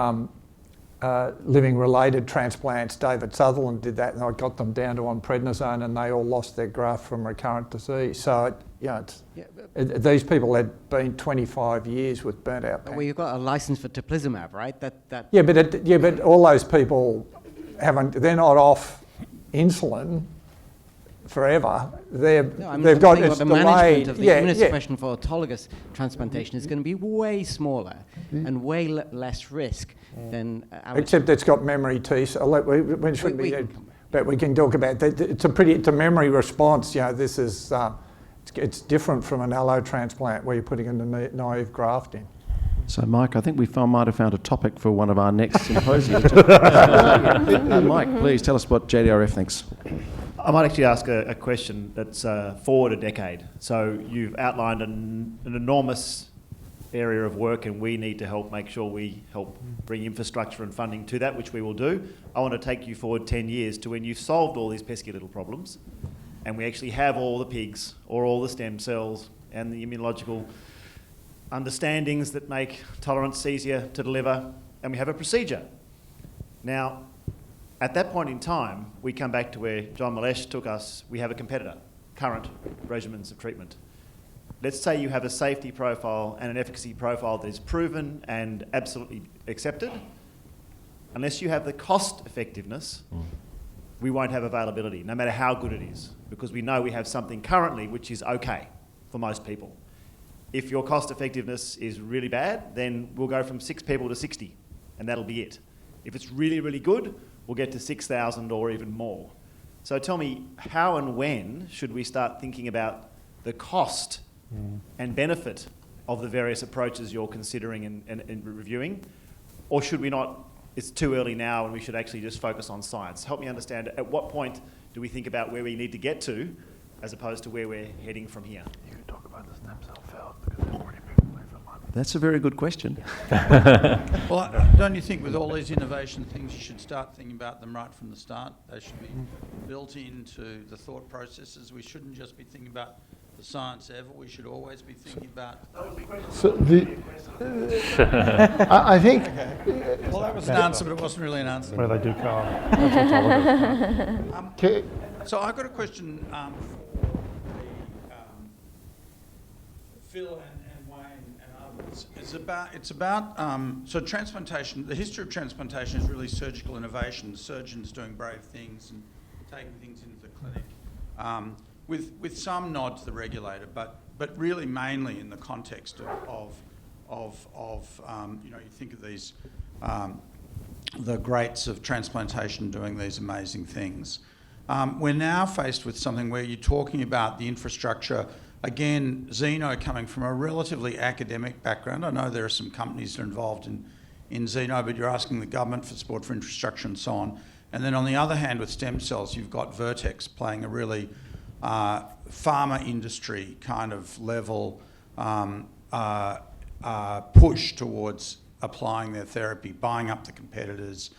living-related transplants. David Sutherland did that, and I got them down to on prednisone, and they all lost their graft from recurrent disease. So, these people had been 25 years with burnt-out pancreas. Well, you've got a license for teplizumab, right? Yeah, but all those people they're not off insulin forever. They've got it's the delayed. management of the immunosuppression for autologous transplantation is going to be way smaller and way less risk than except it's got memory T cells. But we can talk about that. It's a memory response. This is it's It's different from an allo transplant where you're putting a naive graft in. So, Mike, I think we might have found a topic for one of our next symposia. Mike, please tell us what JDRF thinks. I might actually ask a question that's forward a decade. So you've outlined an enormous area of work, and we need to help make sure we help bring infrastructure and funding to that, which we will do. I want to take you forward 10 years to when you've solved all these pesky little problems, and we actually have all the pigs or all the stem cells and the immunological understandings that make tolerance easier to deliver, and we have a procedure. Now, at that point in time, we come back to where John Malesh took us. We have a competitor, current regimens of treatment. Let's say you have a safety profile and an efficacy profile that is proven and absolutely accepted. Unless you have the cost effectiveness, we won't have availability, no matter how good it is, because we know we have something currently which is okay for most people. If your cost effectiveness is really bad, then we'll go from 6 people to 60, and that'll be it. If it's really, really good, we'll get to 6,000 or even more. So tell me, how and when should we start thinking about the cost and benefit of the various approaches you're considering and reviewing? Or should we not, it's too early now and we should actually just focus on science? Help me understand, at what point do we think about where we need to get to as opposed to where we're heading from here? You can talk about the stem cell field because they've already been away from one. That's a very good question. Well, don't you think with all these innovation things, you should start thinking about them right from the start? They should be built into the thought processes. We shouldn't just be thinking about the science ever. We should always be thinking about... So I think... Well, that was an answer, but it wasn't really an answer. Where they do carve. So I've got a question for Phil and Wayne and others. It's about so transplantation. The history of transplantation is really surgical innovation. Surgeons doing brave things and taking things into the clinic, with some nod to the regulator, but really mainly in the context of you know, you think of these the greats of transplantation doing these amazing things. We're now faced with something where you're talking about the infrastructure. Again, Xeno coming from a relatively academic background. I know there are some companies that are involved in Xeno, but you're asking the government for support for infrastructure and so on. And then on the other hand, with stem cells, you've got Vertex playing a really pharma industry kind of level push towards applying their therapy, buying up the competitors,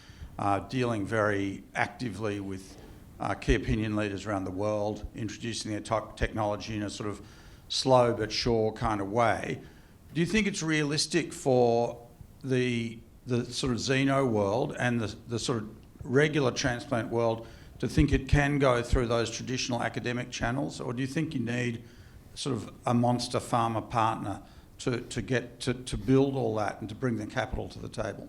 dealing very actively with key opinion leaders around the world, introducing their technology in a sort of slow but sure kind of way. Do you think it's realistic for the sort of Xeno world and the sort of regular transplant world to think it can go through those traditional academic channels, or do you think you need sort of a monster pharma partner to build all that and to bring the capital to the table?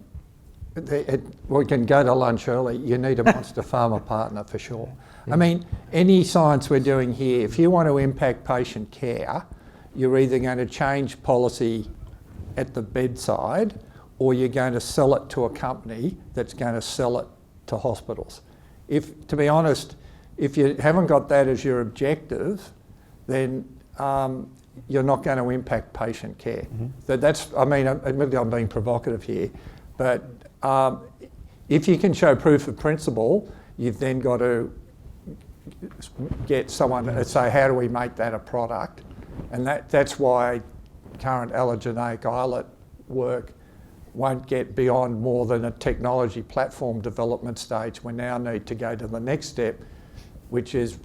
We can go to lunch early. You need a monster pharma partner for sure. I mean, any science we're doing here, if you want to impact patient care, you're either going to change policy at the bedside or you're going to sell it to a company that's going to sell it to hospitals. To be honest, if you haven't got that as your objective, then you're not going to impact patient care. I mean, admittedly I'm being provocative here, but if you can show proof of principle, you've then got to get someone to say, how do we make that a product? And that's why current allogeneic islet work won't get beyond more than a technology platform development stage. We now need to go to the next step, which is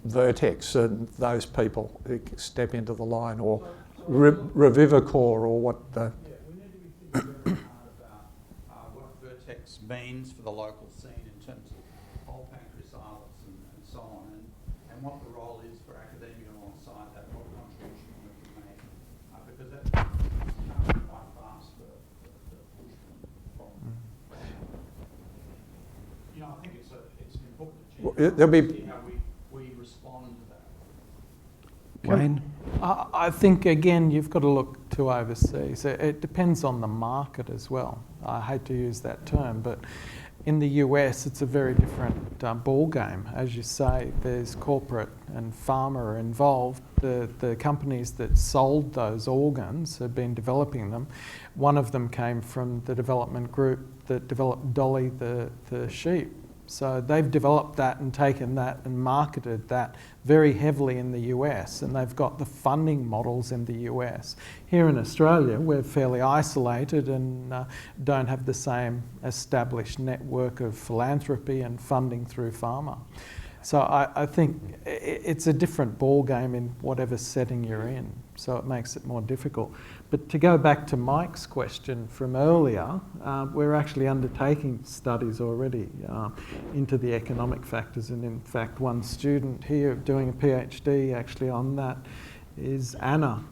Vertex and those people who step into the line, or Revivicor, or what the... Yeah, we need to be thinking very hard about what Vertex means for the local scene in terms of whole pancreas islets and so on, and what the role is for academia alongside that, what contribution we can make, because that's quite fast for push from. You know, I think it's an important achievement. See how we respond to that. Wayne? I think, again, you've got to look to overseas. It depends on the market as well. I hate to use that term, but In the US, it's a very different ball game. As you say, there's corporate and pharma involved. The companies that sold those organs have been developing them. One of them came from the development group that developed Dolly the sheep. So they've developed that and taken that and marketed that very heavily in the US, and they've got the funding models in the US. Here in Australia, we're fairly isolated and don't have the same established network of philanthropy and funding through pharma. So I think it's a different ball game in whatever setting you're in, so it makes it more difficult. But to go back to Mike's question from earlier, we're actually undertaking studies already into the economic factors, and in fact one student here doing a PhD actually on that is Anna,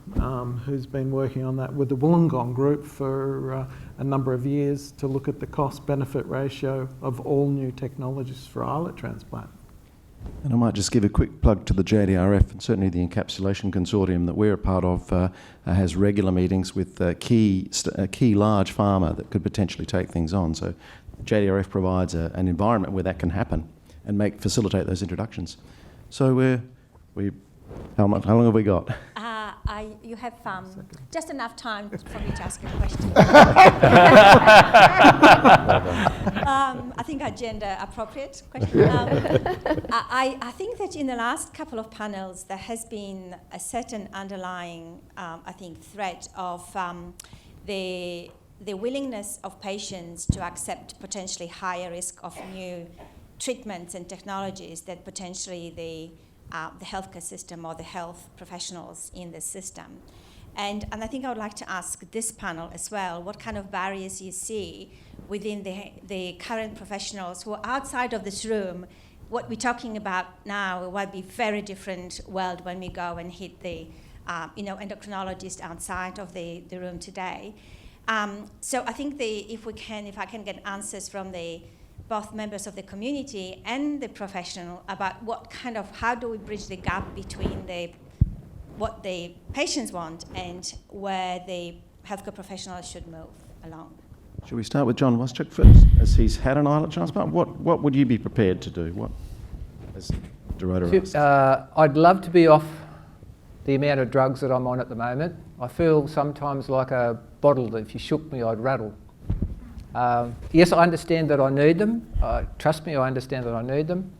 who's been working on that with the Wollongong group for a number of years to look at the cost-benefit ratio of all new technologies for islet transplant. And I might just give a quick plug to the JDRF, and certainly the encapsulation consortium that we're a part of has regular meetings with key large pharma that could potentially take things on. So JDRF provides an environment where that can happen and facilitate those introductions. So how long have we got? You have just enough time for me to ask a question. I think a gender appropriate question. I think that in the last couple of panels there has been a certain underlying, I think, threat of the willingness of patients to accept potentially higher risk of new treatments and technologies that potentially the healthcare system or the health professionals in the system. And I think I would like to ask this panel as well, what kind of barriers you see within the current professionals who are outside of this room. What we're talking about now will be a very different world when we go and hit the endocrinologist outside of the room today. So I think if I can get answers from both members of the community and the professional about how do we bridge the gap between what the patients want and where the healthcare professionals should move along. Should we start with John Waszczuk first, as he's had an islet transplant? What would you be prepared to do? As Dorota asked. I'd love to be off the amount of drugs that I'm on at the moment. I feel sometimes like a bottle that if you shook me, I'd rattle. Yes, I understand that I need them. Trust me, I understand that I need them.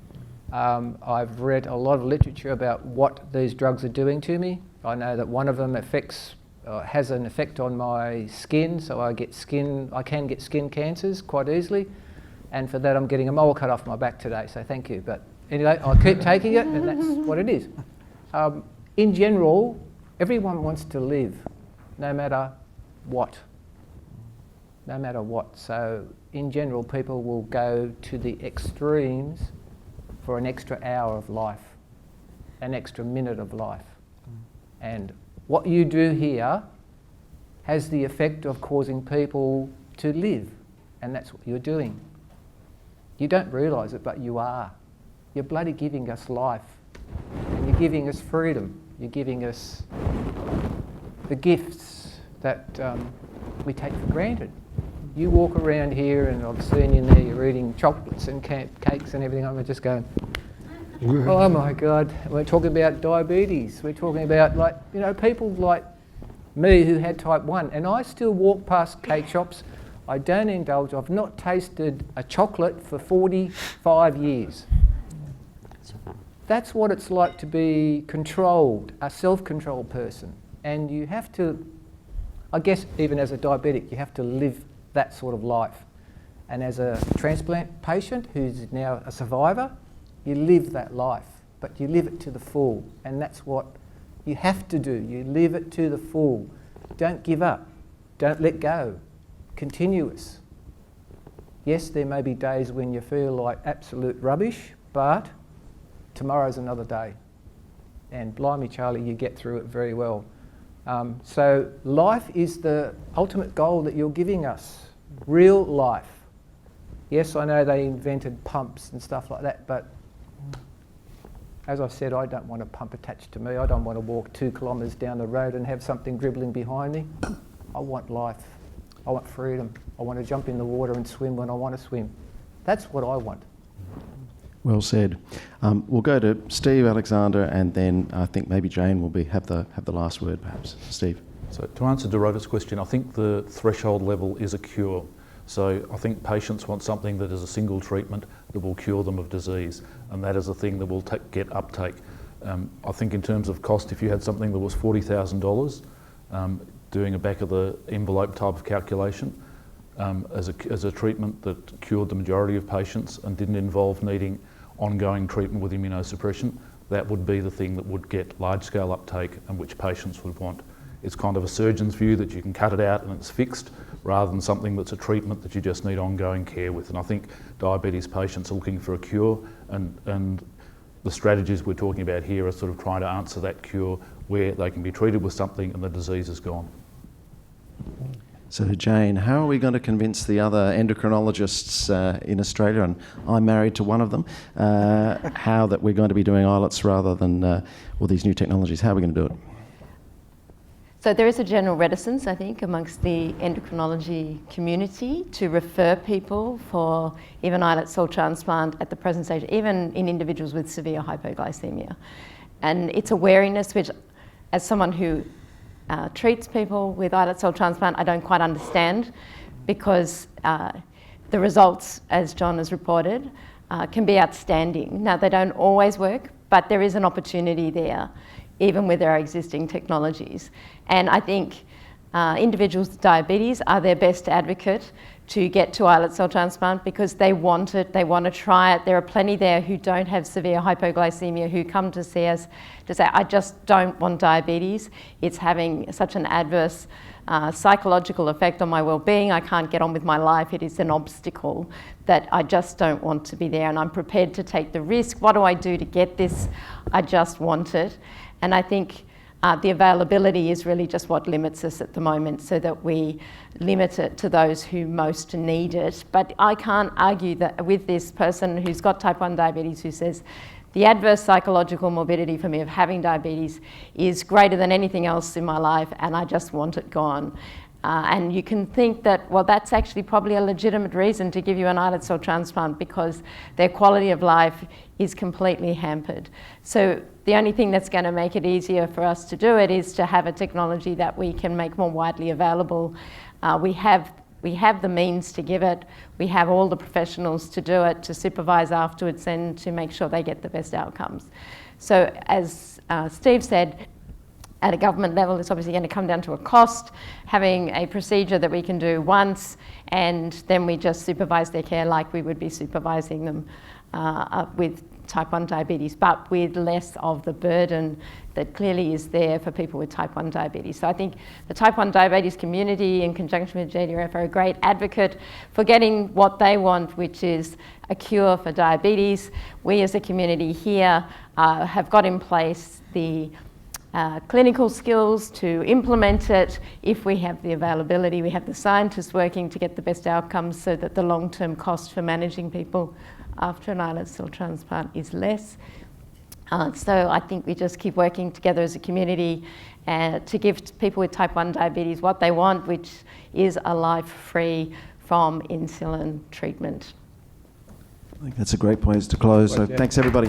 I've read a lot of literature about what these drugs are doing to me. I know that one of them has an effect on my skin, so I can get skin cancers quite easily, and for that I'm getting a mole cut off my back today, so thank you. But anyway, I'll keep taking it, and that's what it is. In general, everyone wants to live, no matter what. No matter what. So in general, people will go to the extremes for an extra hour of life, an extra minute of life. And what you do here has the effect of causing people to live, and that's what you're doing. You don't realise it, but you are. You're bloody giving us life, and you're giving us freedom. You're giving us the gifts that we take for granted. You walk around here and I've seen you there, you're eating chocolates and cakes and everything. I'm just going, oh my God. We're talking about diabetes. We're talking about people like me who had type 1, and I still walk past cake shops. I don't indulge. I've not tasted a chocolate for 45 years. That's what it's like to be controlled, a self-controlled person. And you have to, I guess even as a diabetic, you have to live that sort of life. And as a transplant patient who's now a survivor, you live that life, but you live it to the full. And that's what you have to do. You live it to the full. Don't give up. Don't let go. Continuous. Yes, there may be days when you feel like absolute rubbish, but tomorrow's another day. And blimey, Charlie, you get through it very well. So life is the ultimate goal that you're giving us, real life. Yes, I know they invented pumps and stuff like that, but as I've said, I don't want a pump attached to me. I don't want to walk 2 kilometres down the road and have something dribbling behind me. I want life. I want freedom. I want to jump in the water and swim when I want to swim. That's what I want. Well said. We'll go to Steve, Alexander, and then I think maybe Jane will have the last word, perhaps. Steve. So to answer Dorota's question, I think the threshold level is a cure. So I think patients want something that is a single treatment that will cure them of disease, and that is a thing that will get uptake. I think in terms of cost, if you had something that was $40,000, doing a back of the envelope type of calculation, as a treatment that cured the majority of patients and didn't involve needing ongoing treatment with immunosuppression, that would be the thing that would get large-scale uptake and which patients would want. It's kind of a surgeon's view that you can cut it out and it's fixed, rather than something that's a treatment that you just need ongoing care with. And I think diabetes patients are looking for a cure, and the strategies we're talking about here are sort of trying to answer that cure where they can be treated with something and the disease is gone. So Jane, how are we going to convince the other endocrinologists in Australia, and I'm married to one of them, how that we're going to be doing islets rather than all these new technologies? How are we going to do it? So there is a general reticence, I think, amongst the endocrinology community to refer people for even islet cell transplant at the present stage, even in individuals with severe hypoglycemia. And it's a wariness which, as someone who treats people with islet cell transplant, I don't quite understand, because the results, as John has reported, can be outstanding. Now, they don't always work, but there is an opportunity there, even with our existing technologies. And I think individuals with diabetes are their best advocate to get to islet cell transplant because they want it, they want to try it. There are plenty there who don't have severe hypoglycemia who come to see us to say, I just don't want diabetes. It's having such an adverse psychological effect on my well-being. I can't get on with my life. It is an obstacle that I just don't want to be there, and I'm prepared to take the risk. What do I do to get this? I just want it. And I think the availability is really just what limits us at the moment, so that we limit it to those who most need it. But I can't argue that with this person who's got type 1 diabetes who says, the adverse psychological morbidity for me of having diabetes is greater than anything else in my life, and I just want it gone. And you can think that, well, that's actually probably a legitimate reason to give you an islet cell transplant, because their quality of life is completely hampered. So the only thing that's going to make it easier for us to do it is to have a technology that we can make more widely available. We have the means to give it. We have all the professionals to do it, to supervise afterwards, and to make sure they get the best outcomes. So as Steve said, at a government level, it's obviously going to come down to a cost, having a procedure that we can do once, and then we just supervise their care like we would be supervising them with type 1 diabetes, but with less of the burden that clearly is there for people with type 1 diabetes. So I think the type 1 diabetes community, in conjunction with JDRF, are a great advocate for getting what they want, which is a cure for diabetes. We as a community here have got in place the clinical skills to implement it. If we have the availability, we have the scientists working to get the best outcomes so that the long-term cost for managing people after an islet cell transplant is less. So I think we just keep working together as a community to give people with type 1 diabetes what they want, which is a life free from insulin treatment. I think that's a great place to close. So thanks, everybody.